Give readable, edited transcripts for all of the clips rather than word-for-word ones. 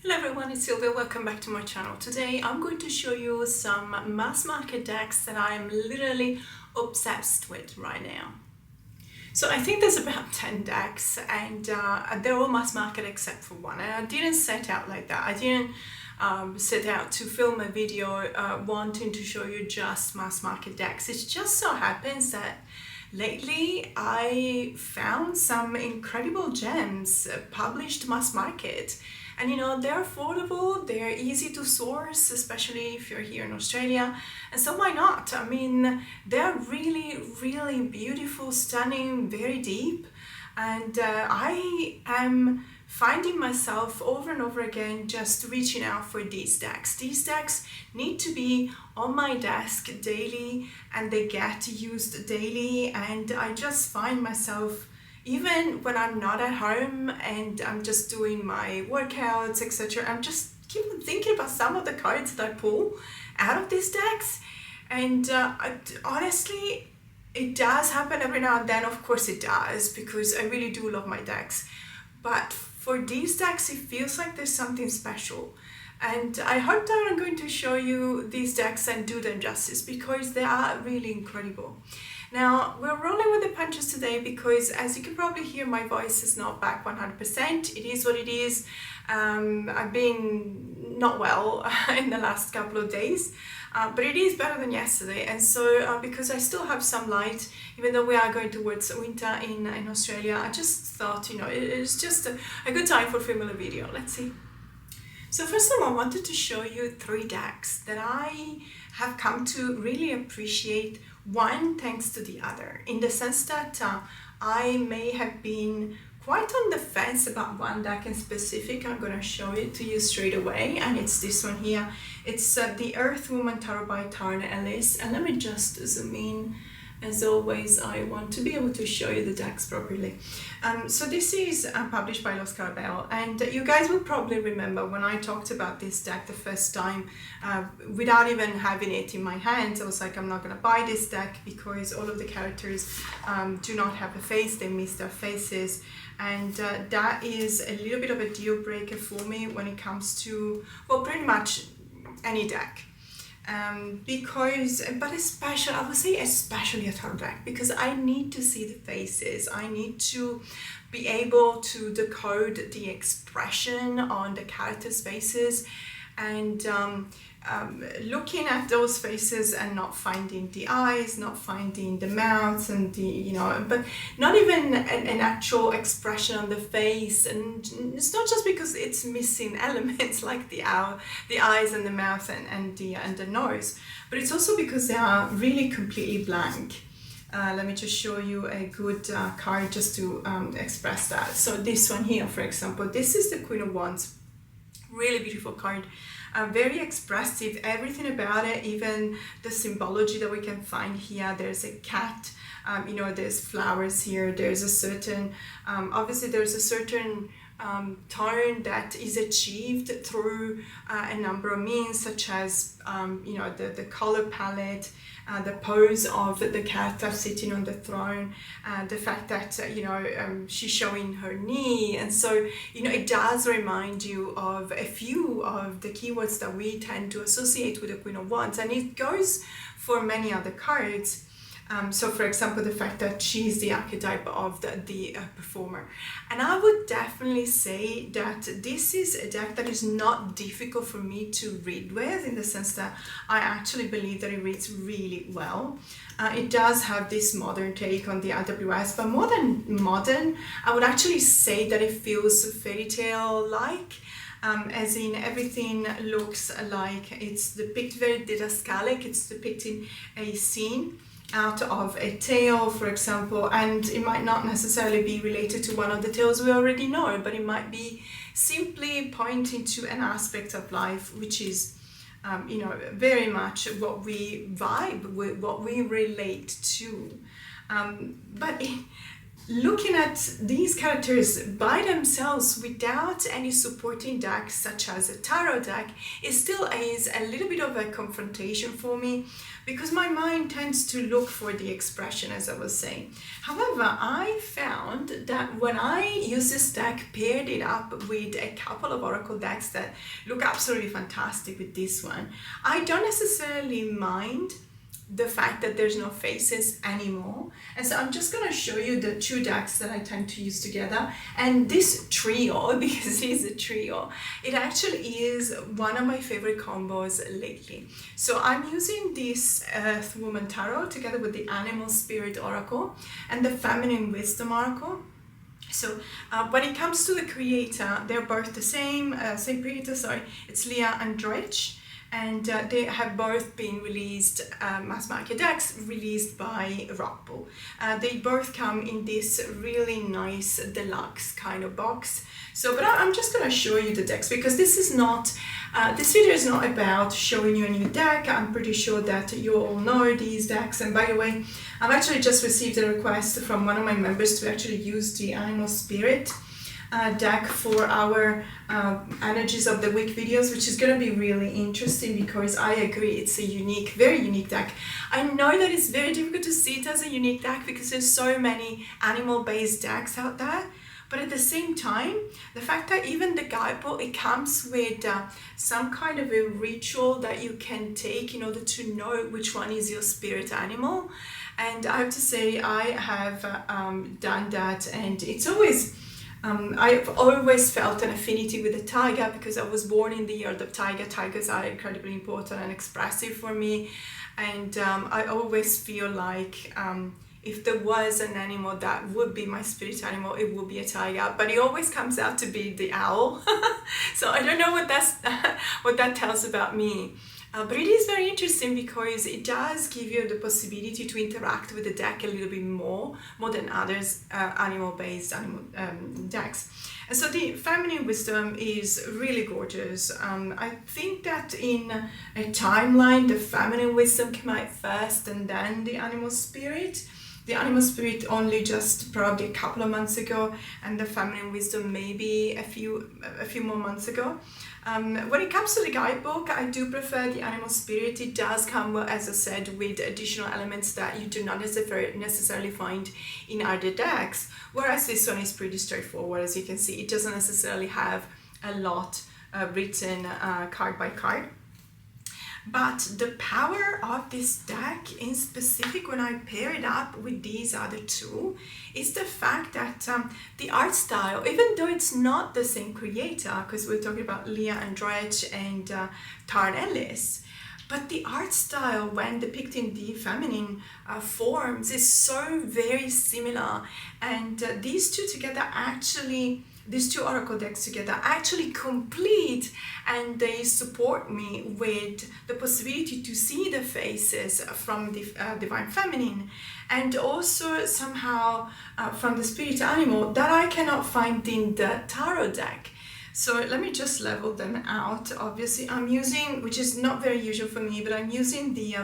Hello everyone, it's Silvia. Welcome back to my channel. Today I'm going to show you some mass market decks that I'm literally obsessed with right now. So I think there's about 10 decks and they're all mass market except for one. And I didn't set out like that. I didn't set out to film a video wanting to show you just mass market decks. It just so happens that lately I found some incredible gems published mass market. And you know, they're affordable, they're easy to source, especially if you're here in Australia. And so why not? I mean, they're really, really beautiful, stunning, very deep. And I am finding myself over and over again just reaching out for these decks. These decks need to be on my desk daily and they get used daily. And I just find myself, even when I'm not at home and I'm just doing my workouts, etc., I'm just keep thinking about some of the cards that I pull out of these decks. And honestly, it does happen every now and then. Of course it does, because I really do love my decks. But for these decks, it feels like there's something special. And I hope that I'm going to show you these decks and do them justice, because they are really incredible. Now, we're rolling with the punches today because, as you can probably hear, my voice is not back 100%. It is what it is. I've been not well in the last couple of days, but it is better than yesterday. And so, because I still have some light, even though we are going towards winter in Australia, I just thought, you know, it's just a good time for filming a video. Let's see. So first of all, I wanted to show you 3 decks that I have come to really appreciate, one thanks to the other, in the sense that I may have been quite on the fence about one deck in specific. I'm going to show it to you straight away, and it's this one here. It's the Earth Woman Tarot by Tarn Ellis, and let me just zoom in. As always, I want to be able to show you the decks properly. So this is published by Los Cowgirl, and you guys will probably remember when I talked about this deck the first time, without even having it in my hands, I was like, I'm not going to buy this deck because all of the characters do not have a face, they miss their faces. And that is a little bit of a deal breaker for me when it comes to, well, pretty much any deck. But especially, I would say especially a tarot deck, because I need to see the faces. I need to be able to decode the expression on the characters' faces, and looking at those faces and not finding the eyes, not finding the mouths, and the, you know, but not even an actual expression on the face. And it's not just because it's missing elements like the eyes and the mouth and the nose, but it's also because they are really completely blank. Let me just show you a good card just to express that. So this one here, for example, this is the Queen of Wands. Really beautiful card. Very expressive, everything about it, even the symbology that we can find here. There's a cat, you know, there's flowers here, there's a certain, obviously there's a certain tone that is achieved through a number of means, such as, you know, the color palette, the pose of the character sitting on the throne, the fact that, you know, she's showing her knee. And so, you know, it does remind you of a few of the keywords that we tend to associate with the Queen of Wands, and it goes for many other cards. So for example, the fact that she's the archetype of the performer. And I would definitely say that this is a deck that is not difficult for me to read with, in the sense that I actually believe that it reads really well. It does have this modern take on the IWS, but more than modern, I would actually say that it feels fairy tale like. As in, everything looks like it's depicted very didascalic, it's depicting a scene out of a tale, for example, and it might not necessarily be related to one of the tales we already know, but it might be simply pointing to an aspect of life which is, you know, very much what we vibe with, what we relate to. But looking at these characters by themselves without any supporting deck such as a tarot deck, it still is a little bit of a confrontation for me, because my mind tends to look for the expression, as I was saying. However, I found that when I use this deck, paired it up with a couple of oracle decks that look absolutely fantastic with this one, I don't necessarily mind the fact that there's no faces anymore. And so I'm just going to show you the two decks that I tend to use together. And this trio, because it is a trio, it actually is one of my favorite combos lately. So I'm using this Earth Woman Tarot together with the Animal Spirit Oracle and the Feminine Wisdom Oracle. So when it comes to the creator, they're both the same creator, it's Leah and Dredge. And they have both been released, mass market decks released by Rockpool. They both come in this really nice deluxe kind of box. So, but I'm just going to show you the decks, because this is not, this video is not about showing you a new deck. I'm pretty sure that you all know these decks. And by the way, I've actually just received a request from one of my members to actually use the Animal Spirit deck for our energies of the week videos, which is going to be really interesting, because I agree it's a unique, very unique deck. I know that it's very difficult to see it as a unique deck because there's so many animal based decks out there, but at the same time, the fact that even the guidebook, it comes with some kind of a ritual that you can take in order to know which one is your spirit animal. And I have to say, I have done that, and it's always I've always felt an affinity with the tiger because I was born in the year of the tiger. Tigers are incredibly important and expressive for me, and I always feel like if there was an animal that would be my spirit animal, it would be a tiger, but it always comes out to be the owl. So I don't know what that tells about me. But it is very interesting because it does give you the possibility to interact with the deck a little bit more than others animal-based decks. And so the Feminine Wisdom is really gorgeous. I think that in a timeline, the Feminine Wisdom came out first and then the Animal Spirit. The Animal Spirit only just probably a couple of months ago, and the Feminine Wisdom maybe a few more months ago. When it comes to the guidebook, I do prefer the Animal Spirit. It does come, as I said, with additional elements that you do not necessarily find in other decks, whereas this one is pretty straightforward. As you can see, it doesn't necessarily have a lot written card by card. But the power of this deck in specific, when I pair it up with these other two, is the fact that the art style, even though it's not the same creator, because we're talking about Leah and Dredge and Tarn Ellis, but the art style when depicting the feminine forms is so very similar, and these two together actually, these two oracle decks together actually complete, and they support me with the possibility to see the faces from the divine feminine, and also somehow from the spirit animal that I cannot find in the tarot deck. So let me just level them out. Obviously I'm using, which is not very usual for me, but I'm using the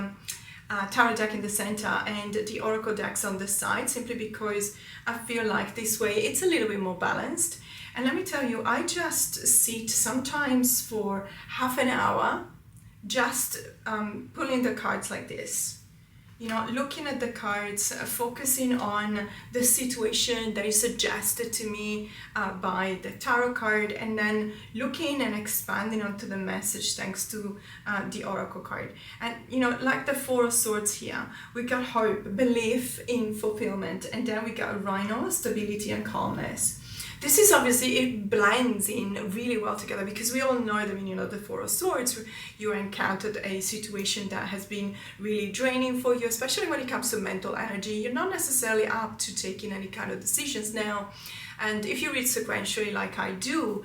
tarot deck in the center and the oracle decks on the side, simply because I feel like this way it's a little bit more balanced. And let me tell you, I just sit sometimes for half an hour just pulling the cards like this, you know, looking at the cards, focusing on the situation that is suggested to me by the tarot card, and then looking and expanding onto the message thanks to the oracle card. And you know, like the Four of Swords here, we got hope, belief in fulfillment, and then we got Rhino, stability and calmness. This is obviously, it blends in really well together, because we all know that when you know the Four of Swords, you encountered a situation that has been really draining for you, especially when it comes to mental energy. You're not necessarily up to taking any kind of decisions now. And if you read sequentially like I do,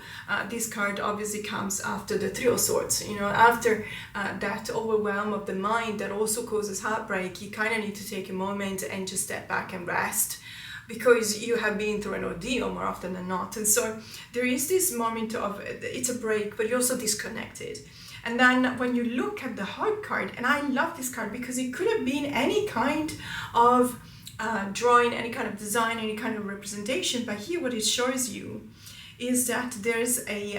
this card obviously comes after the Three of Swords. You know, after that overwhelm of the mind that also causes heartbreak, you kind of need to take a moment and just step back and rest, because you have been through an ordeal more often than not. And so there is this moment of, it's a break, but you're also disconnected. And then when you look at the Hope card, and I love this card because it could have been any kind of drawing, any kind of design, any kind of representation. But here what it shows you is that there's a,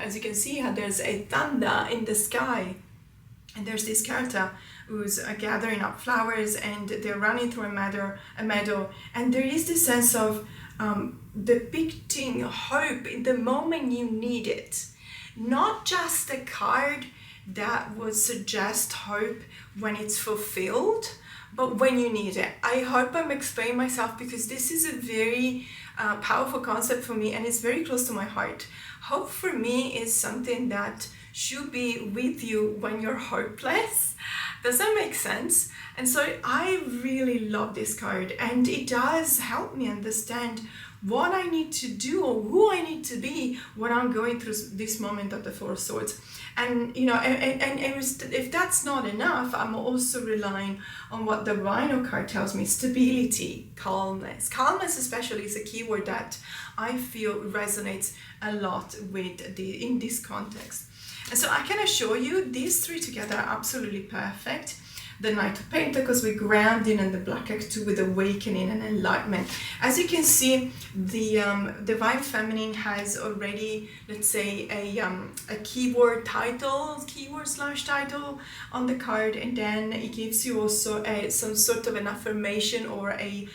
as you can see, there's a thunder in the sky, and there's this character who's gathering up flowers, and they're running through a meadow, and there is this sense of depicting hope in the moment you need it. Not just a card that would suggest hope when it's fulfilled, but when you need it. I hope I'm explaining myself, because this is a very powerful concept for me, and it's very close to my heart. Hope for me is something that should be with you when you're hopeless. Does that make sense? And so I really love this card, and it does help me understand what I need to do or who I need to be when I'm going through this moment of the Four of Swords. And you know, and if that's not enough, I'm also relying on what the Rhino card tells me: stability, calmness. Calmness especially is a keyword that I feel resonates a lot with in this context. And so I can assure you these three together are absolutely perfect. The Knight of Pentacles with grounding, and the Black Axe with awakening and enlightenment. As you can see, the Divine Feminine has already, let's say, a keyword slash title on the card, and then it gives you also some sort of an affirmation or a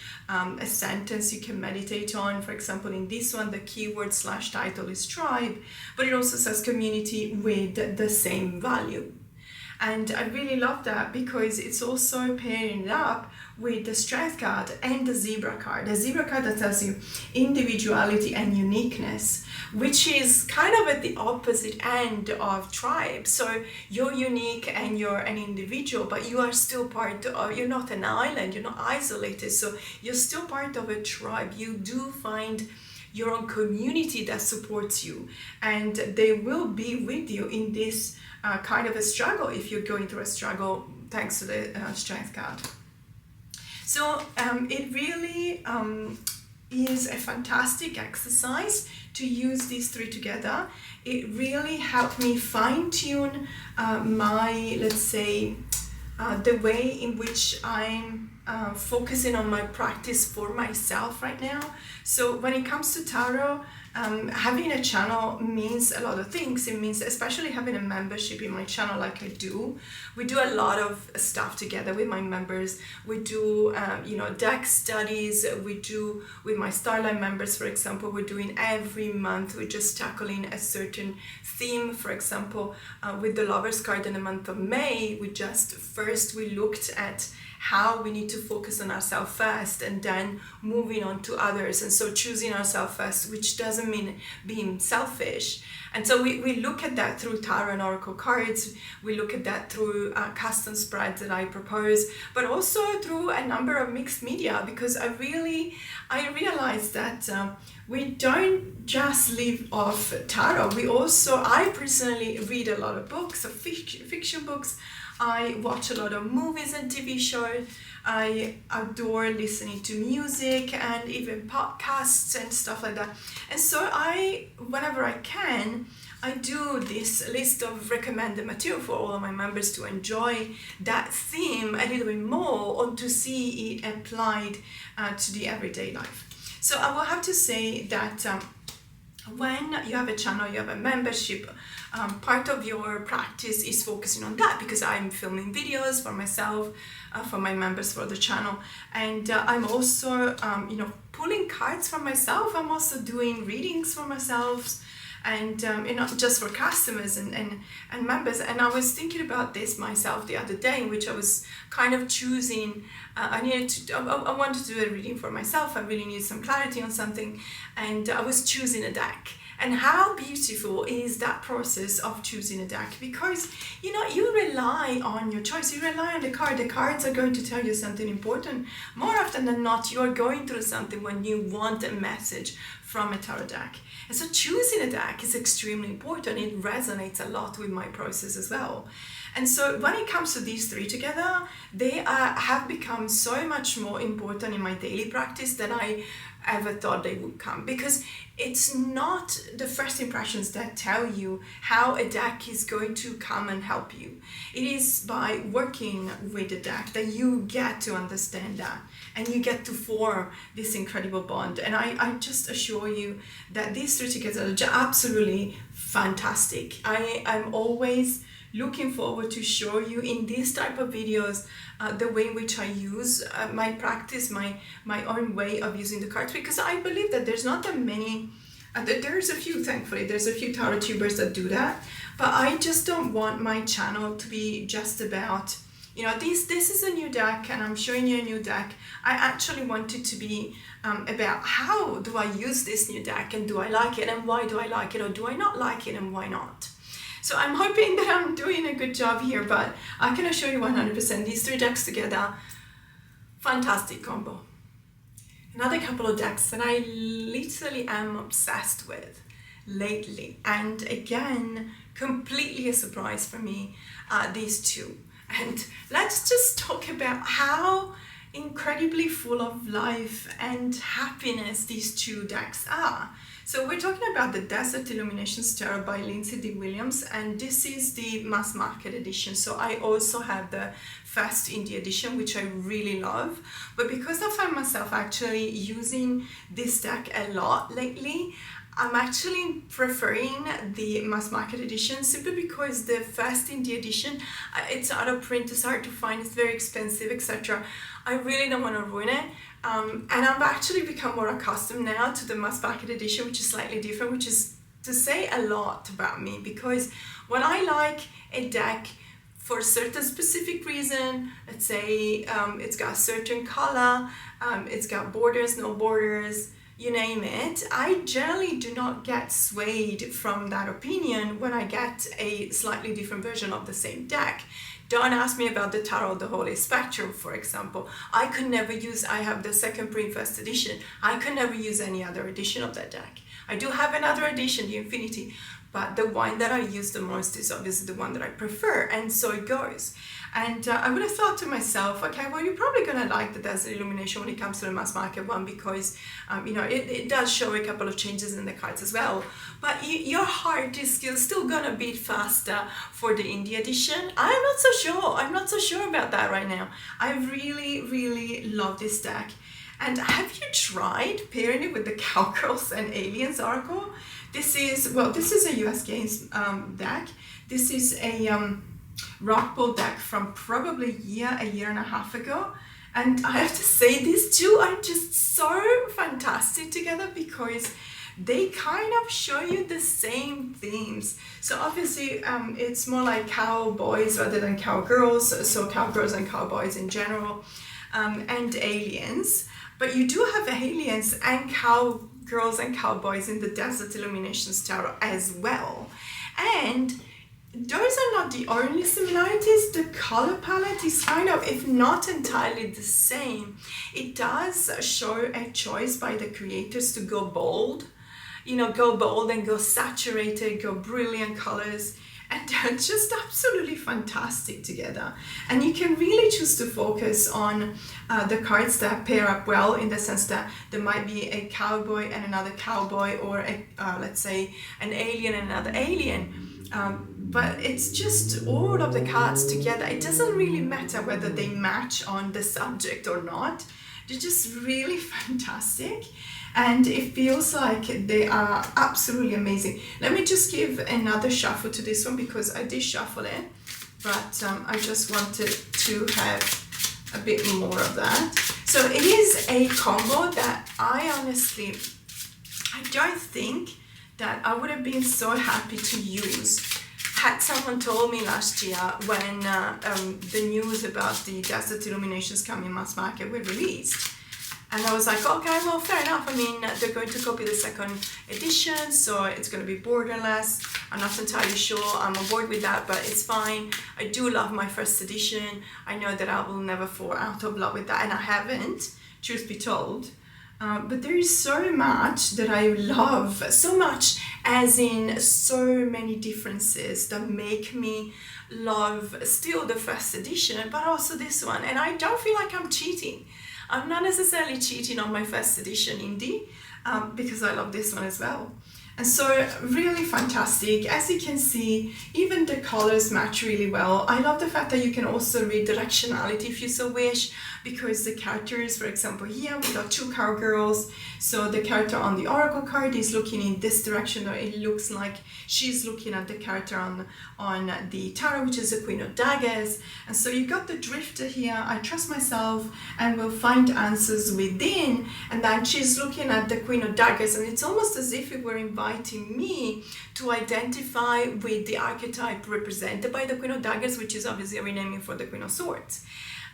sentence you can meditate on. For example, in this one, the keyword slash title is tribe, but it also says community with the same value. And I really love that, because it's also pairing it up with the Strength card and the Zebra card. The Zebra card that tells you individuality and uniqueness, which is kind of at the opposite end of tribe. So you're unique and you're an individual, but you are still part of, you're not an island, you're not isolated, so you're still part of a tribe. You do find your own community that supports you, and they will be with you in this kind of a struggle, if you're going through a struggle, thanks to the Strength card. So it really is a fantastic exercise to use these three together. It really helped me fine-tune my, let's say, the way in which I'm focusing on my practice for myself right now. So when it comes to tarot, having a channel means a lot of things. It means especially having a membership in my channel like I do. We do a lot of stuff together with my members. We do deck studies. We do with my Starline members, for example. We're doing every month, we're just tackling a certain theme. For example, with the Lovers card in the month of May, we looked at how we need to focus on ourselves first, and then moving on to others. And so choosing ourselves first, which doesn't mean being selfish. And so we look at that through tarot and oracle cards. We look at that through custom spreads that I propose, but also through a number of mixed media, because I realized that we don't just live off tarot. I personally read a lot of books, of fiction books. I watch a lot of movies and TV shows. I adore listening to music and even podcasts and stuff like that. And so whenever I can, I do this list of recommended material for all of my members to enjoy that theme a little bit more, or to see it applied to the everyday life. So I will have to say that when you have a channel, you have a membership, part of your practice is focusing on that, because I'm filming videos for myself, for my members, for the channel, and I'm also pulling cards for myself. I'm also doing readings for myself, and just for customers and members. And I was thinking about this myself the other day, in which I was kind of choosing, I wanted to do a reading for myself. I really needed some clarity on something, and I was choosing a deck. And how beautiful is that process of choosing a deck? Because you rely on your choice, you rely on the card. The cards are going to tell you something important. More often than not, you're going through something when you want a message from a tarot deck. And so choosing a deck is extremely important. It resonates a lot with my process as well. And so when it comes to these three together, they have become so much more important in my daily practice that I ever thought they would come, because it's not the first impressions that tell you how a deck is going to come and help you. It is by working with the deck that you get to understand that, and you get to form this incredible bond. And I just assure you that these three together are absolutely fantastic. I'm always looking forward to show you in these type of videos the way in which I use my practice, my own way of using the cards, because I believe that there's not that many, there's a few, thankfully, there's a few tarot tubers that do that, but I just don't want my channel to be just about, you know, this is a new deck and I'm showing you a new deck. I actually want it to be about how do I use this new deck, and do I like it, and why do I like it, or do I not like it, and why not? So I'm hoping that I'm doing a good job here, but I can assure you 100% these three decks together, fantastic combo. Another couple of decks that I literally am obsessed with lately, and again, completely a surprise for me, these two. And let's just talk about how incredibly full of life and happiness these two decks are. So we're talking about the Desert Illuminations Tarot by Lindsay D. Williams, and this is the mass market edition. So I also have the first indie edition, which I really love. But because I find myself actually using this deck a lot lately, I'm actually preferring the mass market edition, simply because the first indie edition, it's out of print, it's hard to find, it's very expensive, etc. I really don't want to ruin it. And I've actually become more accustomed now to the mass market edition, which is slightly different, which is to say a lot about me, because when I like a deck for a certain specific reason, let's say it's got a certain color, it's got borders, no borders, you name it, I generally do not get swayed from that opinion when I get a slightly different version of the same deck. Don't ask me about the Tarot of the Holy Spectrum, for example. I could never use, I have the second print first edition, I could never use any other edition of that deck. I do have another edition, the Infinity, but the one that I use the most is obviously the one that I prefer, and so it goes. And I would have thought to myself, okay, well, you're probably going to like the Desert Illumination when it comes to the mass market one, because, you know, it does show a couple of changes in the cards as well. But your heart is still going to beat faster for the indie edition. I'm not so sure. I'm not so sure about that right now. I really, really love this deck. And have you tried pairing it with the Cowgirls and Aliens Oracle? This is a US Games deck. This is a rock ball deck from probably a year and a half ago, and I have to say these two are just so fantastic together, because they kind of show you the same themes. So obviously it's more like cowboys rather than cowgirls, so cowgirls and cowboys in general, and aliens, but you do have aliens and cowgirls and cowboys in the Desert Illuminations Tarot as well. And those are not the only similarities. The color palette is kind of, if not entirely the same. It does show a choice by the creators to go bold, you know, go bold and go saturated, go brilliant colors, and they're just absolutely fantastic together. And you can really choose to focus on the cards that pair up well, in the sense that there might be a cowboy and another cowboy, or a, let's say an alien and another alien. But it's just all of the cards together. It doesn't really matter whether they match on the subject or not. They're just really fantastic, and it feels like they are absolutely amazing. Let me just give another shuffle to this one, because I did shuffle it, but I just wanted to have a bit more of that. So it is a combo that I don't think that I would have been so happy to use had someone told me last year when the news about the Desert Illuminations coming mass market were released. And I was like, okay, well, fair enough. I mean, they're going to copy the second edition, so it's going to be borderless. I'm not entirely sure I'm on board with that, but it's fine. I do love my first edition. I know that I will never fall out of love with that, and I haven't, truth be told. But there is so much that I love, so much as in so many differences that make me love still the first edition, but also this one. And I don't feel like I'm cheating. I'm not necessarily cheating on my first edition indie because I love this one as well. And so really fantastic. As you can see, even the colors match really well. I love the fact that you can also read directionality if you so wish, because the characters, for example, here we got two cowgirls. So the character on the oracle card is looking in this direction, or it looks like she's looking at the character on the tarot, which is the Queen of Daggers. And so you got the drifter here, I trust myself and will find answers within. And then she's looking at the Queen of Daggers, and it's almost as if it were inviting me to identify with the archetype represented by the Queen of Daggers, which is obviously a renaming for the Queen of Swords.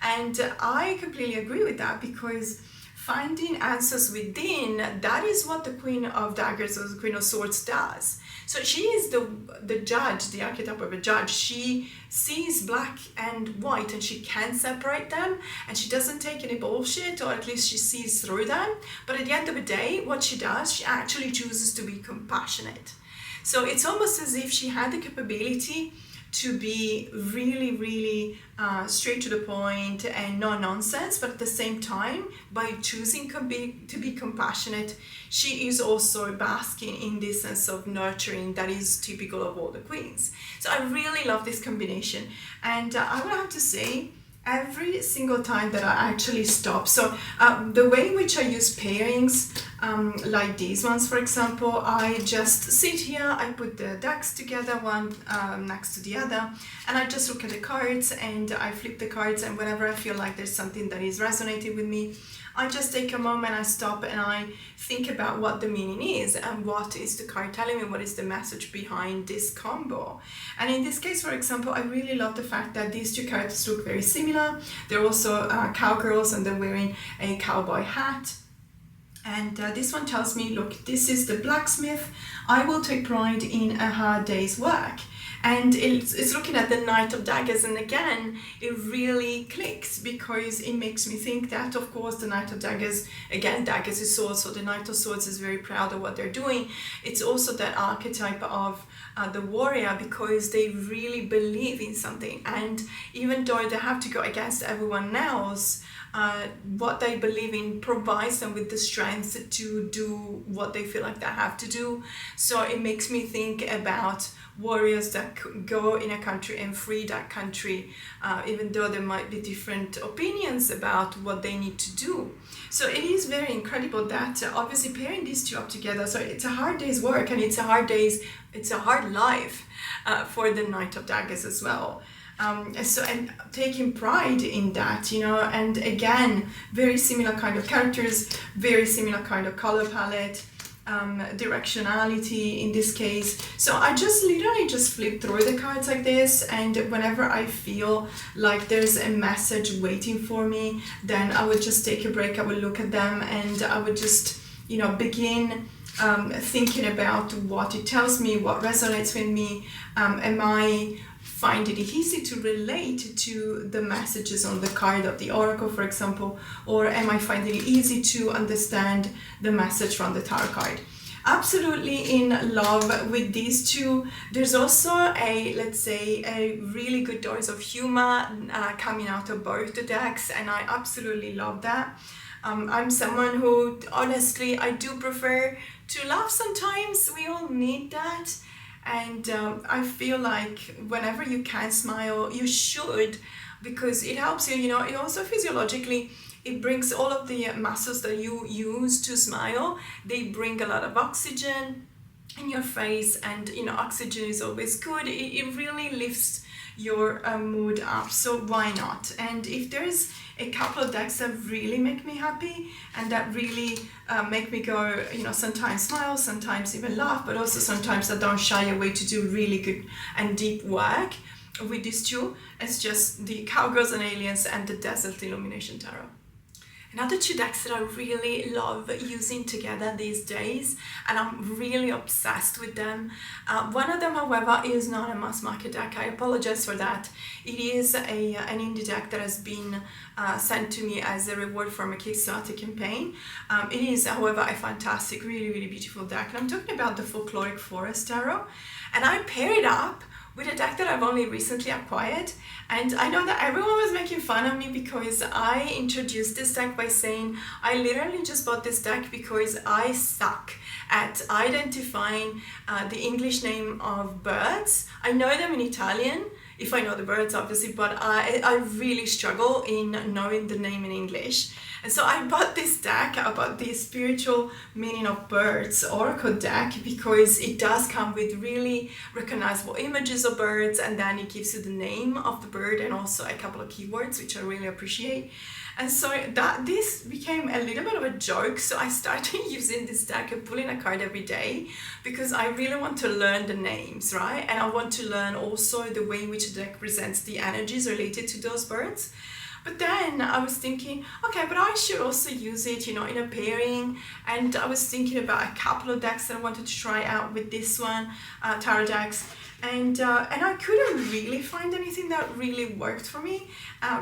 And I completely agree with that, because finding answers within, that is what the Queen of Daggers or the Queen of Swords does. So she is the judge, the archetype of a judge. She sees black and white and she can separate them, and she doesn't take any bullshit, or at least she sees through them. But at the end of the day, what she does, she actually chooses to be compassionate. So it's almost as if she had the capability to be really, really straight to the point and no nonsense, but at the same time, by choosing to be compassionate, she is also basking in this sense of nurturing that is typical of all the queens. So I really love this combination, and I would have to say, every single time that I actually stop, so the way in which I use pairings, like these ones for example, I just sit here, I put the decks together one next to the other, and I just look at the cards and I flip the cards, and whenever I feel like there's something that is resonating with me, I just take a moment, I stop and I think about what the meaning is and what is the card telling me, what is the message behind this combo. And in this case, for example, I really love the fact that these two characters look very similar. They're also cowgirls and they're wearing a cowboy hat. And this one tells me, look, this is the blacksmith. I will take pride in a hard day's work. And it's looking at the Knight of Daggers, and again, it really clicks, because it makes me think that, of course, the Knight of Daggers, again, daggers is swords, so the Knight of Swords is very proud of what they're doing. It's also that archetype of the warrior, because they really believe in something, and even though they have to go against everyone else, what they believe in provides them with the strength to do what they feel like they have to do. So it makes me think about warriors that go in a country and free that country, even though there might be different opinions about what they need to do. So it is very incredible that obviously pairing these two up together, so it's a hard day's work, and it's a hard life for the Knight of Daggers as well. And taking pride in that, you know, and again, very similar kind of characters, very similar kind of color palette, directionality in this case. So I just literally just flip through the cards like this, and whenever I feel like there's a message waiting for me, then I would just take a break, I would look at them, and I would just, you know, begin thinking about what it tells me, what resonates with me. Am I finding it easy to relate to the messages on the card of the oracle, for example, or am I finding it easy to understand the message from the tarot card? Absolutely in love with these two. There's also let's say, a really good dose of humor coming out of both the decks, and I absolutely love that. I'm someone who, honestly, I do prefer to laugh sometimes. We all need that. And I feel like whenever you can smile, you should, because it helps you, you know, it also physiologically, it brings all of the muscles that you use to smile, they bring a lot of oxygen in your face, and, you know, oxygen is always good. It really lifts your mood up, so why not? And if there's a couple of decks that really make me happy and that really make me go, you know, sometimes smile, sometimes even laugh, but also sometimes I don't shy away to do really good and deep work with these two, it's just the Cowgirls and Aliens and the Desert Illumination Tarot. Another two decks that I really love using together these days, and I'm really obsessed with them. One of them, however, is not a mass market deck. I apologize for that. It is an indie deck that has been sent to me as a reward from a Kickstarter campaign. It is, however, a fantastic, really, really beautiful deck. And I'm talking about the Folkloric Forest Tarot. And I pair it up with a deck that I've only recently acquired. And I know that everyone was making fun of me because I introduced this deck by saying I literally just bought this deck because I suck at identifying the English name of birds. I know them in Italian, if I know the birds obviously, but I really struggle in knowing the name in English. And so I bought this deck about the spiritual meaning of birds oracle deck because it does come with really recognizable images of birds, and then it gives you the name of the bird and also a couple of keywords, which I really appreciate. And so this became a little bit of a joke. So I started using this deck and pulling a card every day because I really want to learn the names, right? And I want to learn also the way in which the deck presents the energies related to those birds. But then I was thinking, okay, but I should also use it, in a pairing. And I was thinking about a couple of decks that I wanted to try out with this one, tarot decks. And I couldn't really find anything that really worked for me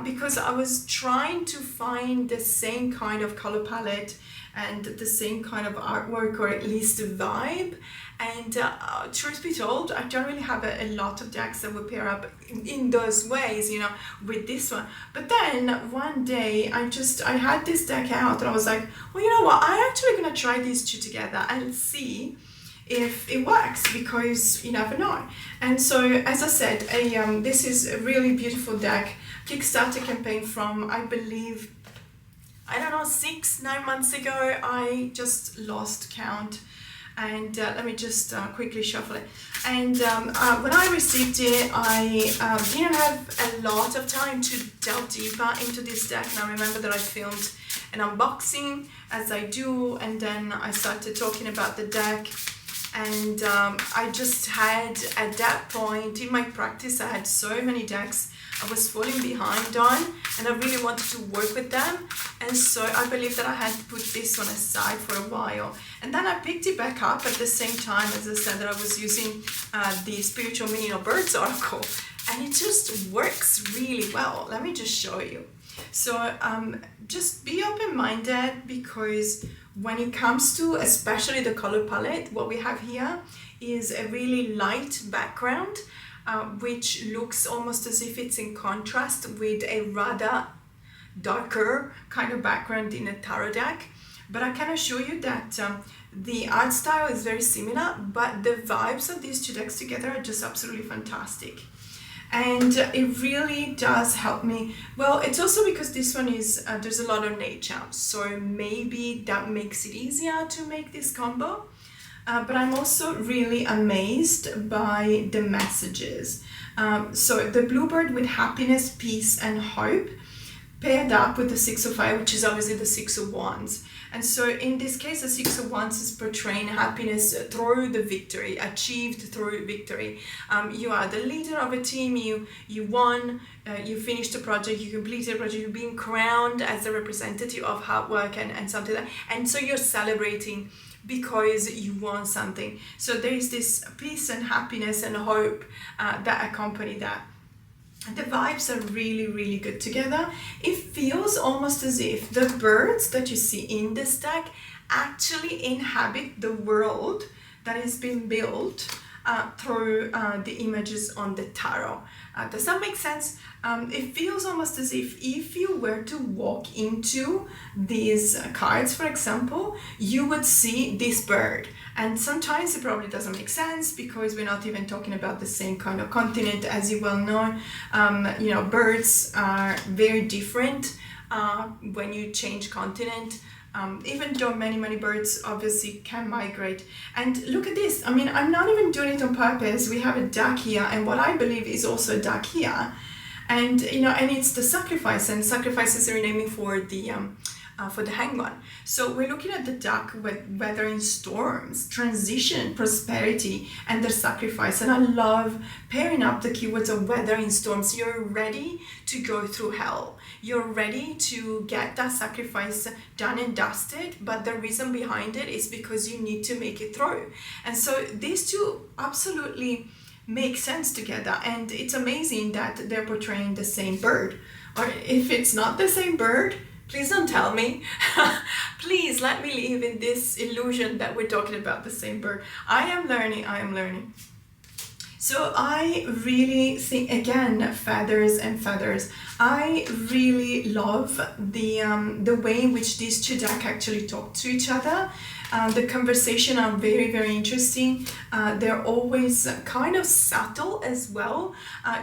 because I was trying to find the same kind of color palette and the same kind of artwork, or at least the vibe. And truth be told, I don't really have a lot of decks that would pair up in those ways, with this one. But then one day I had this deck out and I was like, well, you know what? I'm actually going to try these two together and see if it works, because you never know. And so, as I said, this is a really beautiful deck. Kickstarter campaign from, I believe, 6-9 months ago. I just lost count. And let me just quickly shuffle it. And when I received it, I didn't have a lot of time to delve deeper into this deck. And I remember that I filmed an unboxing, as I do, and then I started talking about the deck. And I just had, at that point in my practice, I had so many decks I was falling behind on, and I really wanted to work with them. And so I believe that I had to put this one aside for a while. And then I picked it back up at the same time, as I said, that I was using the Spiritual Meaning of Birds oracle. And it just works really well. Let me just show you. So just be open-minded, because when it comes to especially the color palette, what we have here is a really light background, which looks almost as if it's in contrast with a rather darker kind of background in a tarot deck. But I can assure you that the art style is very similar, but the vibes of these two decks together are just absolutely fantastic. And it really does help me. Well, it's also because this one is, there's a lot of nature, so maybe that makes it easier to make this combo. But I'm also really amazed by the messages. So the bluebird with happiness, peace, and hope, paired up with the Six of Fire, which is obviously the Six of Wands. And so in this case, the Six of Wands is portraying happiness through the victory, achieved through victory. You are the leader of a team, you won, you finished a project, you completed a project, you're being crowned as a representative of hard work and something like that. And so you're celebrating because you won something. So there is this peace and happiness and hope that accompany that. The vibes are really, really good together. It feels almost as if the birds that you see in this deck actually inhabit the world that is being built through the images on the tarot. Does that make sense? It feels almost as if you were to walk into these cards, for example, you would see this bird. And sometimes it probably doesn't make sense because we're not even talking about the same kind of continent, as you well know. Birds are very different when you change continent. Even though many birds obviously can migrate. And look at this. I mean, I'm not even doing it on purpose. We have a duck here, and what I believe is also a duck here. And and it's the sacrifice, and sacrifice is a renaming for the hangman. So we're looking at the duck weathering storms, transition, prosperity, and the sacrifice. And I love pairing up the keywords of weathering storms. You're ready to go through hell. You're ready to get that sacrifice done and dusted, but the reason behind it is because you need to make it through. And so these two absolutely make sense together, and it's amazing that they're portraying the same bird. Or if it's not the same bird, please don't tell me. Please let me live in this illusion that we're talking about the same bird. I am learning. So I really think, again, feathers and feathers. I really love the way in which these two decks actually talk to each other. The conversation are very, very interesting. They're always kind of subtle as well.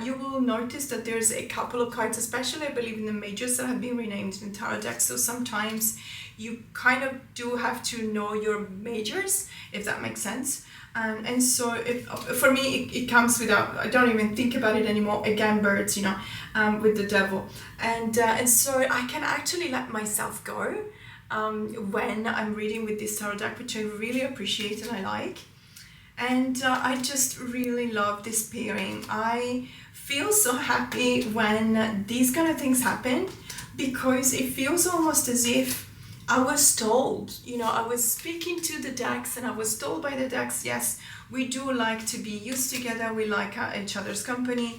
You will notice that there's a couple of cards, especially I believe in the majors, that have been renamed in tarot decks. So sometimes you kind of do have to know your majors, if that makes sense. And so for me, it comes without, I don't even think about it anymore. Again, birds, with the devil. And so I can actually let myself go when I'm reading with this tarot deck, which I really appreciate and I like. And I just really love this pairing. I feel so happy when these kind of things happen, because it feels almost as if I was told, I was speaking to the decks and I was told by the decks, yes, we do like to be used together, we like each other's company,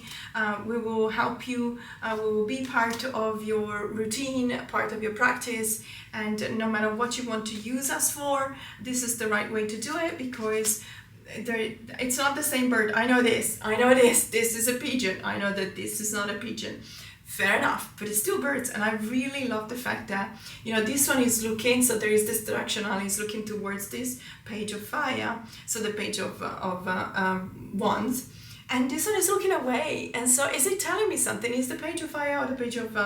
we will help you, we will be part of your routine, part of your practice, and no matter what you want to use us for, this is the right way to do it, because it's not the same bird. I know this, this is a pigeon, I know that this is not a pigeon. Fair enough, but it's still birds, and I really love the fact that this one is looking, so there is this directional, he's looking towards this page of fire, so the page of wands, and this one is looking away. And so is it telling me something? Is the page of fire or the page of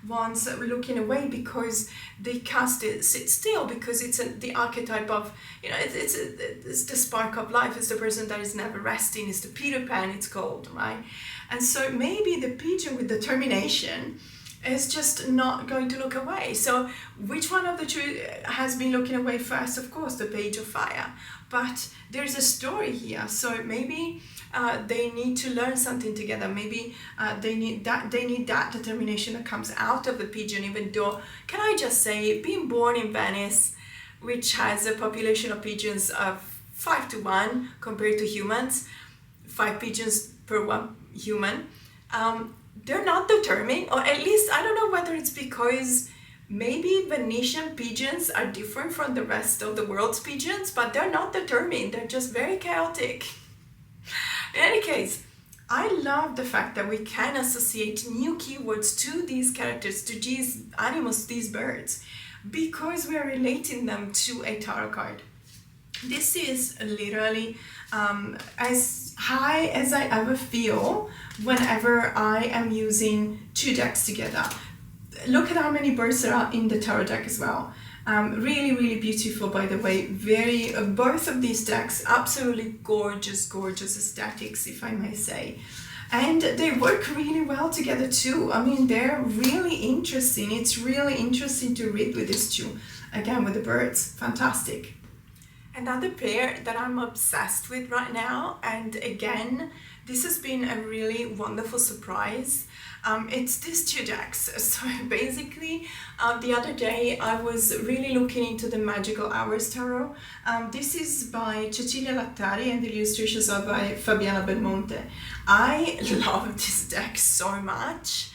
wands looking away because they cast it sit still, because it's the archetype of it's the spark of life, it's the person that is never resting, it's the Peter Pan, it's called, right? And so maybe the pigeon with determination is just not going to look away. So which one of the two has been looking away first? Of course, the page of fire. But there's a story here. So maybe they need to learn something together. Maybe they need that determination that comes out of the pigeon, even though, can I just say, being born in Venice, which has a population of pigeons of 5 to 1 compared to humans, 5 pigeons per 1 human, they're not determined, or at least I don't know whether it's because maybe Venetian pigeons are different from the rest of the world's pigeons, but they're not determined, they're just very chaotic. In any case, I love the fact that we can associate new keywords to these characters, to these animals, these birds, because we are relating them to a tarot card. This is literally as high as I ever feel whenever I am using two decks together. Look at how many birds there are in the tarot deck as well. Really, really beautiful, by the way. Very both of these decks, absolutely gorgeous aesthetics, if I may say. And they work really well together too. I mean, they're really interesting. It's really interesting to read with these two. Again, with the birds, fantastic. Another pair that I'm obsessed with right now, and again, this has been a really wonderful surprise. It's these two decks. So basically, the other day I was really looking into the Magical Hours Tarot. This is by Cecilia Lattari and the illustrations are by Fabiana Belmonte. I love this deck so much.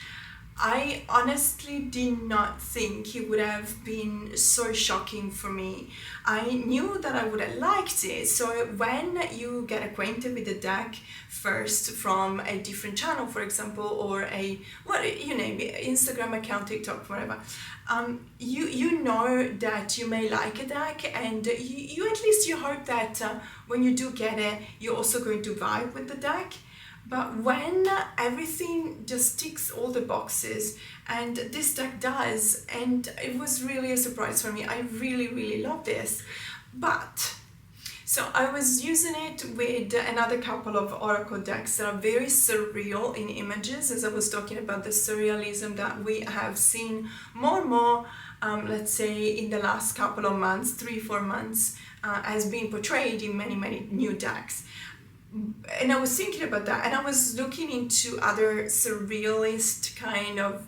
I honestly did not think it would have been so shocking for me. I knew that I would have liked it. So when you get acquainted with the deck first from a different channel, for example, or you name it, Instagram account, TikTok, whatever, you know that you may like a deck, and you at least you hope that when you do get it, you're also going to vibe with the deck. But when everything just ticks all the boxes, and this deck does, and it was really a surprise for me. I really, really love this. But, so I was using it with another couple of oracle decks that are very surreal in images, as I was talking about the surrealism that we have seen more and more, let's say in the last couple of months, 3-4 months, has been portrayed in many, many new decks. And I was thinking about that, and I was looking into other surrealist kind of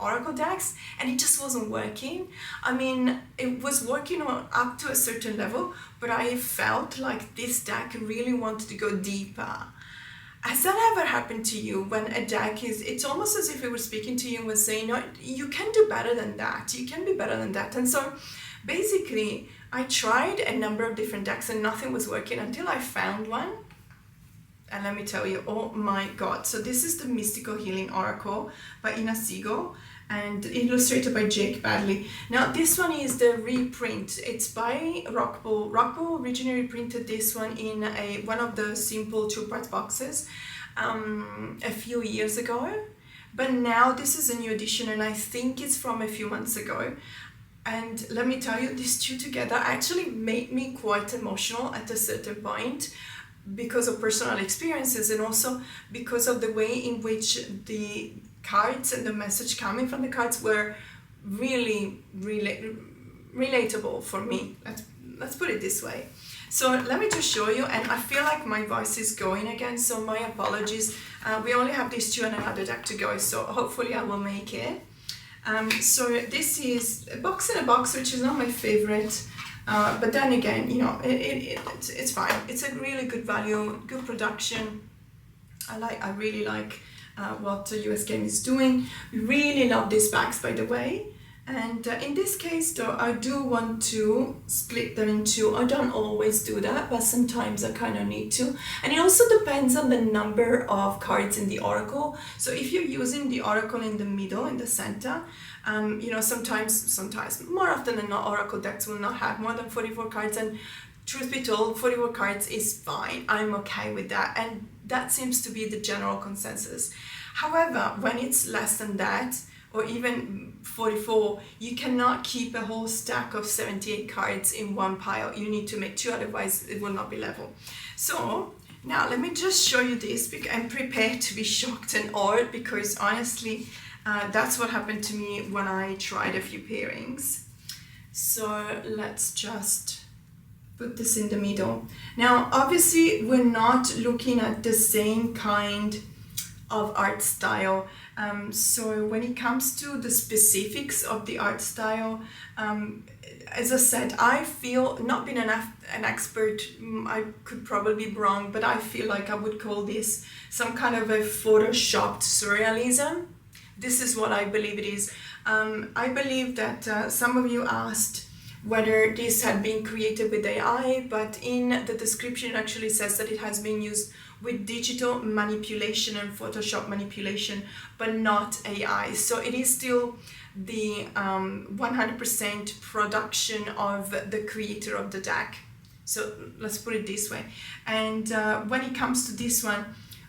oracle decks, and it just wasn't working. I mean, it was working on up to a certain level, but I felt like this deck really wanted to go deeper. Has that ever happened to you when a deck it's almost as if it was speaking to you and was saying, no, you can do better than that, you can be better than that. And so basically I tried a number of different decks and nothing was working until I found one. And let me tell you, oh my god. So this is the Mystical Healing Oracle by Ina Siegel and illustrated by Jake Badley. Now this one is the reprint. It's by Rockpool. Rockpool originally reprinted this one in one of the simple 2-part boxes a few years ago. But now this is a new edition, and I think it's from a few months ago. And let me tell you, these two together actually made me quite emotional at a certain point because of personal experiences, and also because of the way in which the cards and the message coming from the cards were really relatable for me. Let's put it this way. So let me just show you, and I feel like my voice is going again, so my apologies. We only have these two and another deck to go, so hopefully I will make it. So this is a box in a box, which is not my favorite, but then again, you know, it's fine. It's a really good value, good production. I really like what the US Game is doing. We really love these bags, by the way. And in this case though, I do want to split them in two. I don't always do that, but sometimes I kind of need to. And it also depends on the number of cards in the oracle. So if you're using the oracle in the middle, in the center, you know, sometimes, more often than not, oracle decks will not have more than 44 cards. And truth be told, 44 cards is fine. I'm okay with that. And that seems to be the general consensus. However, when it's less than that, or even 44, you cannot keep a whole stack of 78 cards in one pile. You need to make two, otherwise it will not be level. So now let me just show you this, because I'm prepared to be shocked and awed, because honestly, that's what happened to me when I tried a few pairings. So let's just put this in the middle. Now, obviously, we're not looking at the same kind of art style. So when it comes to the specifics of the art style, as I said, I feel, not being an expert, I could probably be wrong, but I feel like I would call this some kind of a photoshopped surrealism. This is what I believe it is. I believe that some of you asked whether this had been created with AI, but in the description it actually says that it has been used with digital manipulation and Photoshop manipulation, but not AI. So it is still the 100% production of the creator of the deck. So let's put it this way. And when it comes to this one,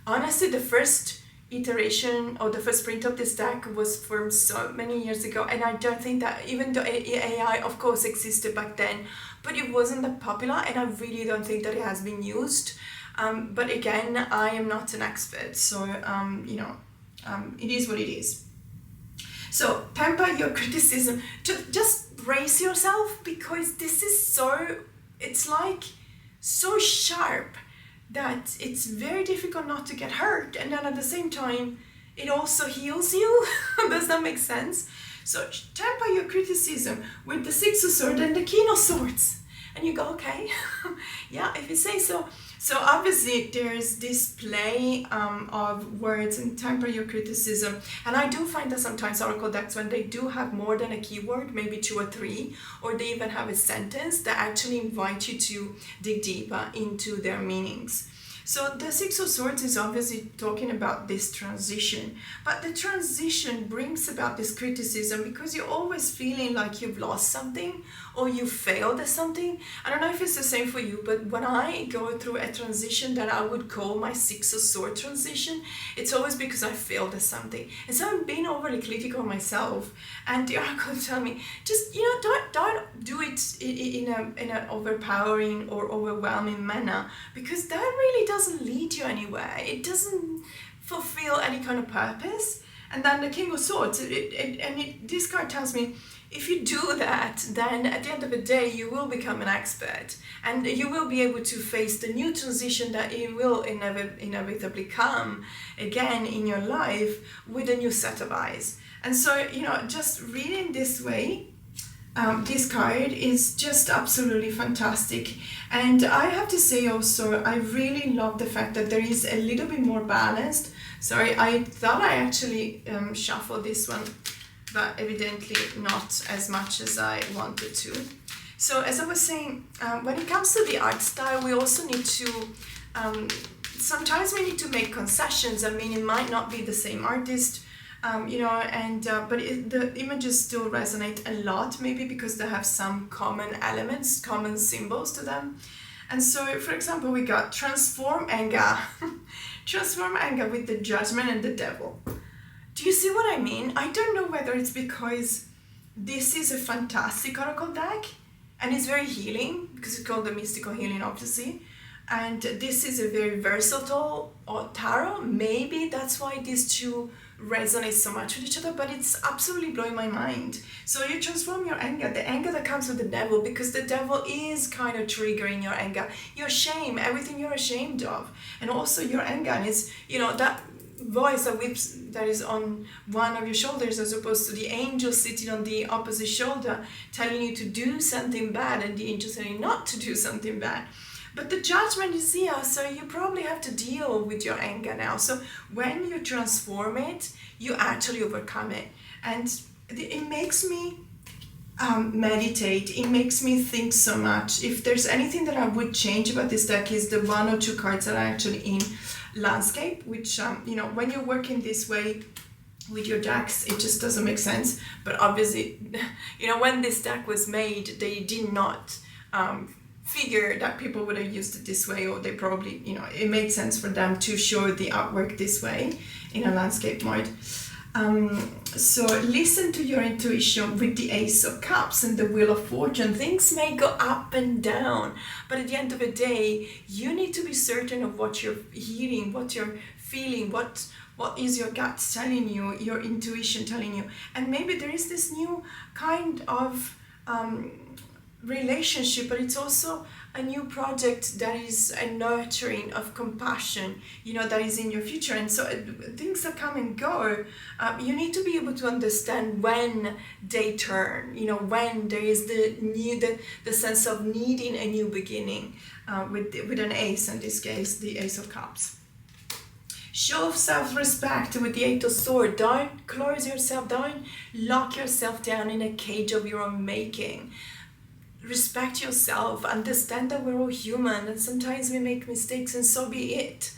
honestly, the first iteration or the first print of this deck was from so many years ago, and I don't think that, even though AI of course existed back then, but it wasn't that popular, and I really don't think that it has been used. But again, I am not an expert, so you know, it is what it is. So temper your criticism. Just brace yourself, because this is so, it's like so sharp that it's very difficult not to get hurt, and then at the same time it also heals you. Does that make sense? So temper your criticism with the Six of Swords and the King of Swords, and you go, okay, yeah, if you say so. So obviously there's this play of words and temper your criticism. And I do find that sometimes oracle decks, when they do have more than a keyword, maybe 2 or 3, or they even have a sentence, that actually invite you to dig deeper into their meanings. So the Six of Swords is obviously talking about this transition, but the transition brings about this criticism because you're always feeling like you've lost something or you failed at something. I don't know if it's the same for you, but when I go through a transition that I would call my Six of Swords transition, it's always because I failed at something. And so I'm being overly critical of myself, and the oracle tell me, just, you know, don't do it in an overpowering or overwhelming manner, because that really doesn't lead you anywhere. It doesn't fulfill any kind of purpose. And then the King of Swords, this card tells me, if you do that, then at the end of the day, you will become an expert, and you will be able to face the new transition that it will inevitably come again in your life with a new set of eyes. And so, you know, just reading this way, this card is just absolutely fantastic. And I have to say also, I really love the fact that there is a little bit more balanced. Sorry, I thought I actually shuffled this one, but evidently not as much as I wanted to. So as I was saying, when it comes to the art style, we also need to sometimes we need to make concessions. I mean, it might not be the same artist, but the images still resonate a lot, maybe because they have some common elements, common symbols to them. And so, for example, we got transform anger, transform anger with the judgment and the devil. Do you see what I mean? I don't know whether it's because this is a fantastic oracle deck and it's very healing, because it's called the mystical healing, obviously. And this is a very versatile tarot. Maybe that's why these two resonate so much with each other, but it's absolutely blowing my mind. So you transform your anger, the anger that comes with the devil, because the devil is kind of triggering your anger, your shame, everything you're ashamed of, and also your anger. And it's, that voice that whips, that is on one of your shoulders, as opposed to the angel sitting on the opposite shoulder telling you to do something bad, and the angel telling you not to do something bad. But the judgment is here, so you probably have to deal with your anger now. So when you transform it, you actually overcome it. And it makes me meditate. It makes me think so much. If there's anything that I would change about this deck, is the 1 or 2 cards that are actually in landscape, which, when you're working this way with your decks, it just doesn't make sense. But obviously, when this deck was made, they did not figure that people would have used it this way, or they probably, it made sense for them to show the artwork this way in a landscape mode. So listen to your intuition with the Ace of Cups and the Wheel of Fortune. Things may go up and down, but at the end of the day, you need to be certain of what you're hearing, what you're feeling, what is your gut telling you, your intuition telling you. And maybe there is this new kind of relationship, but it's also a new project that is a nurturing of compassion, that is in your future. And so things that come and go, you need to be able to understand when they turn, when there is the sense of needing a new beginning, with an ace, in this case the Ace of Cups. Show of self-respect with the 8 of Swords. Don't close yourself down, lock yourself down in a cage of your own making. Respect yourself, understand that we're all human and sometimes we make mistakes, and so be it.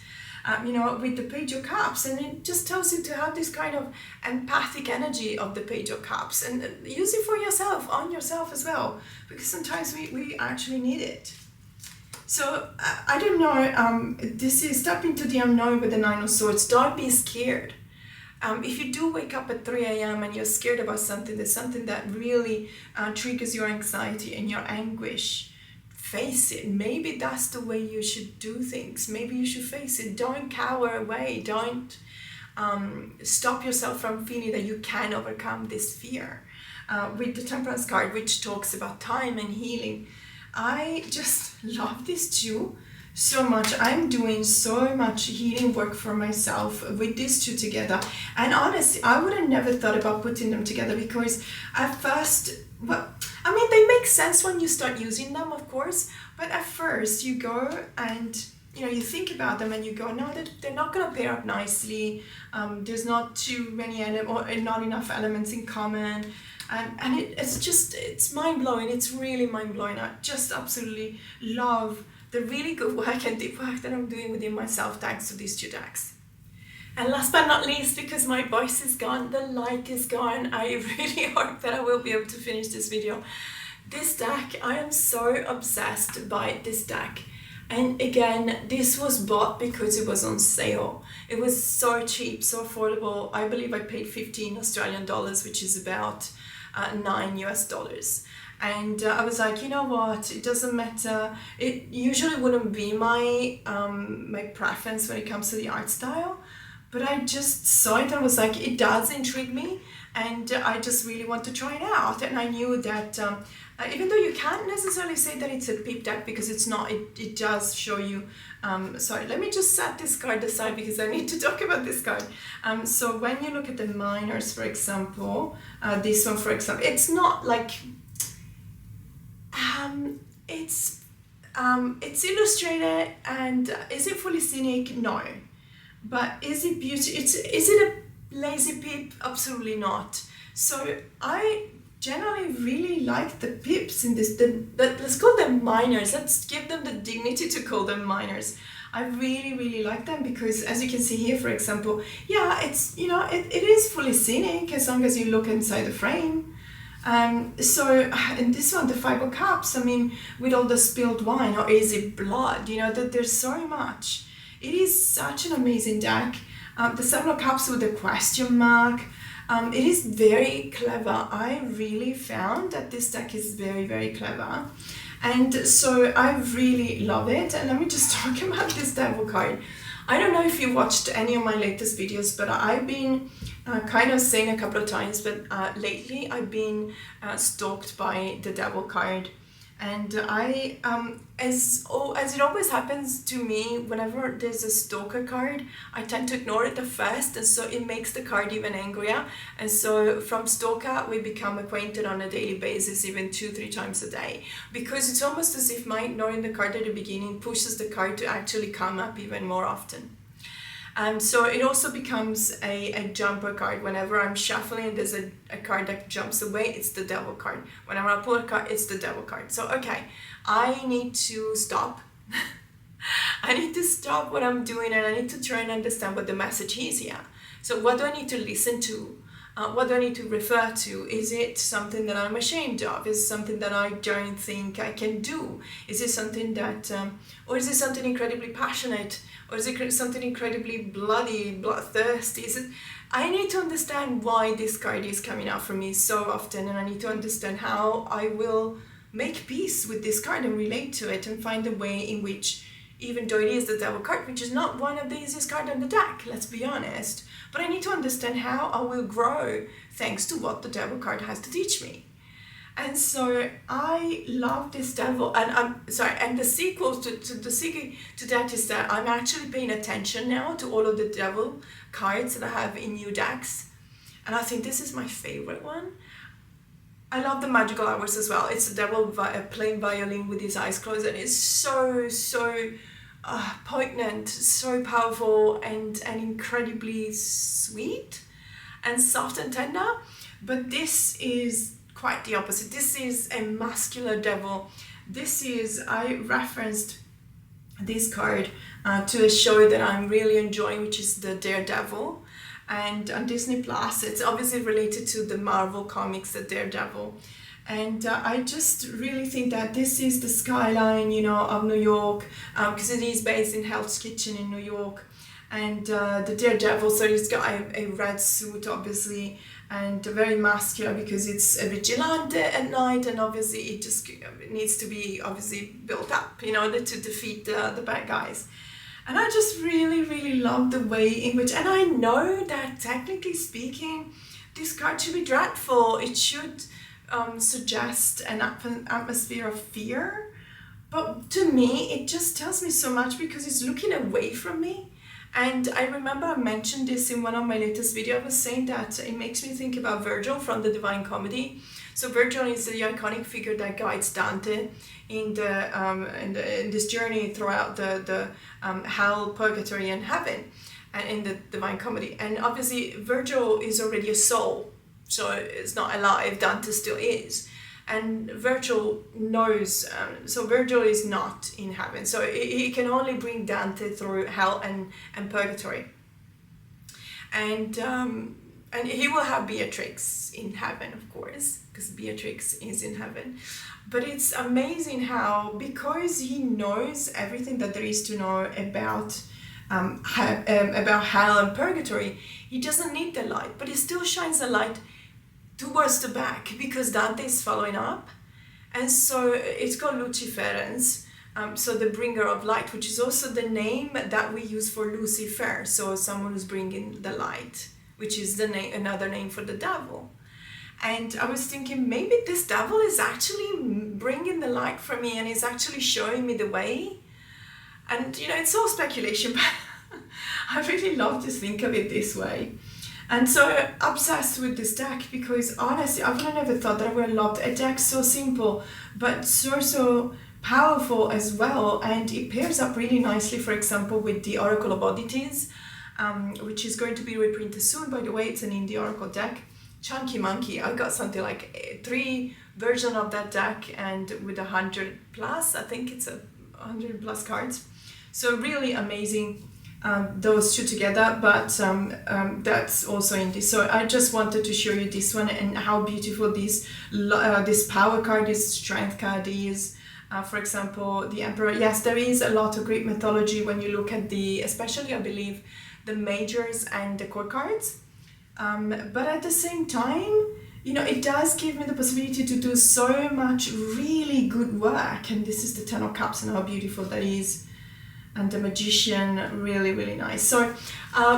With the Page of Cups, and it just tells you to have this kind of empathic energy of the Page of Cups, and use it for yourself, on yourself as well, because sometimes we actually need it. So I don't know, this is step into the unknown with the 9 of Swords. Don't be scared. If you do wake up at 3 a.m. and you're scared about something, there's something that really triggers your anxiety and your anguish, face it. Maybe that's the way you should do things. Maybe you should face it. Don't cower away. Don't stop yourself from feeling that you can overcome this fear. With the Temperance card, which talks about time and healing, I just love this too. So much. I'm doing so much healing work for myself with these two together, and honestly I would have never thought about putting them together, because at first, they make sense when you start using them, of course, but at first you go and you think about them and you go, no, they're not going to pair up nicely, there's not too many or not enough elements in common, and it's mind-blowing. It's really mind-blowing. I just absolutely love the really good work and deep work that I'm doing within myself thanks to these two decks. And last but not least, because my voice is gone, the light is gone, I really hope that I will be able to finish this video. This deck, I am so obsessed by this deck. And again, this was bought because it was on sale. It was so cheap, so affordable. I believe I paid 15 Australian dollars, which is about $9 US. And I was like, you know what, it doesn't matter. It usually wouldn't be my my preference when it comes to the art style, but I just saw it and I was like, it does intrigue me, and I just really want to try it out. And I knew that even though you can't necessarily say that it's a peep deck, because it's not, it does show you, sorry, let me just set this card aside because I need to talk about this card. So when you look at the minors, for example, this one, for example, it's not like, it's illustrated, and is it fully scenic? No. But is it beauty? Is it a lazy peep? Absolutely not. So I generally really like the pips in this. Let's call them minors. Let's give them the dignity to call them minors. I really like them because, as you can see here, for example, yeah, it's, you know, it is fully scenic as long as you look inside the frame. So, and this one, the fiber cups, I mean, with all the spilled wine, or is it blood? You know, that there's so much. It is such an amazing deck. The several cups with the question mark. It is very clever. I really found that this deck is very clever. And so I really love it. And let me just talk about this devil card. I don't know if you watched any of my latest videos, but I've been kind of saying a couple of times, but lately I've been stalked by the devil card. And I, as it always happens to me, whenever there's a stalker card, I tend to ignore it at first, and so it makes the card even angrier. And so from stalker, we become acquainted on a daily basis, even 2-3 times a day, because it's almost as if my ignoring the card at the beginning pushes the card to actually come up even more often. So it also becomes a jumper card. Whenever I'm shuffling, there's a card that jumps away, it's the devil card. Whenever I pull a card, it's the devil card. So, okay, I need to stop. I need to stop what I'm doing, and I need to try and understand what the message is here. So what do I need to listen to? What do I need to refer to? Is it something that I'm ashamed of? Is it something that I don't think I can do? Is it something that, or is it something incredibly passionate? Or is it something incredibly bloody, bloodthirsty? I need to understand why this card is coming out for me so often, and I need to understand how I will make peace with this card and relate to it and find a way in which, even though it is the devil card, which is not one of the easiest cards on the deck, let's be honest, but I need to understand how I will grow thanks to what the devil card has to teach me. And so I love this devil, and and the sequel to that is that I'm actually paying attention now to all of the devil cards that I have in new decks, and I think this is my favorite one. I love the magical hours as well. It's a devil playing violin with his eyes closed, and it's so poignant, so powerful, and incredibly sweet and soft and tender. But this is quite the opposite. This is a muscular devil. This is, I referenced this card to a show that I'm really enjoying, which is the Daredevil, and on Disney Plus. It's obviously related to the Marvel comics, the Daredevil. And I just really think that this is the skyline, you know, of New York, because it is based in Hell's Kitchen in New York. And the Daredevil, so he's got a red suit, obviously, and very muscular because it's a vigilante at night, and obviously it just needs to be obviously built up in order to defeat the bad guys. And I just really love the way in which, and I know that technically speaking, this card should be dreadful. It should suggest an atmosphere of fear, but to me it just tells me so much because it's looking away from me. And I remember I mentioned this in one of my latest videos. I was saying that it makes me think about Virgil from the Divine Comedy. So Virgil is the iconic figure that guides Dante in this journey throughout the hell, purgatory, and heaven, and in the Divine Comedy. And obviously Virgil is already a soul, so it's not alive. Dante still is. And Virgil knows, so Virgil is not in heaven. So he can only bring Dante through hell and purgatory. And he will have Beatrix in heaven, of course, because Beatrix is in heaven. But it's amazing how, because he knows everything that there is to know about hell and purgatory, he doesn't need the light, but he still shines the light towards the back because Dante is following up. And so it's called Luciferens, so the bringer of light, which is also the name that we use for Lucifer, so someone who's bringing the light, which is another name for the devil. And I was thinking, maybe this devil is actually bringing the light for me and is actually showing me the way. And you know, it's all speculation, but I really love to think of it this way. And so obsessed with this deck because honestly, I would have never thought that I would have loved a deck so simple, but so powerful as well. And it pairs up really nicely, for example, with the Oracle of Oddities, which is going to be reprinted soon. By the way, it's an indie Oracle deck. Chunky Monkey. I got something like 3 versions of that deck, and with 100 plus, I think it's 100 plus cards. So really amazing, those two together, but that's also in this. So I just wanted to show you this one and how beautiful this power card, this strength card is. For example, the Emperor. Yes, there is a lot of Greek mythology when you look at especially I believe, the majors and the court cards. But at the same time, you know, it does give me the possibility to do so much really good work. And this is the Ten of Cups and how beautiful that is. And the Magician, really, really nice. So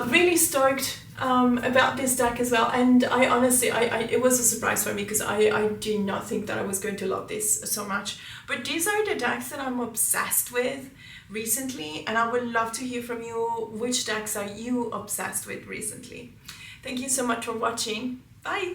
really stoked about this deck as well. And I honestly, it was a surprise for me because I did not think that I was going to love this so much. But these are the decks that I'm obsessed with recently. And I would love to hear from you. Which decks are you obsessed with recently? Thank you so much for watching. Bye.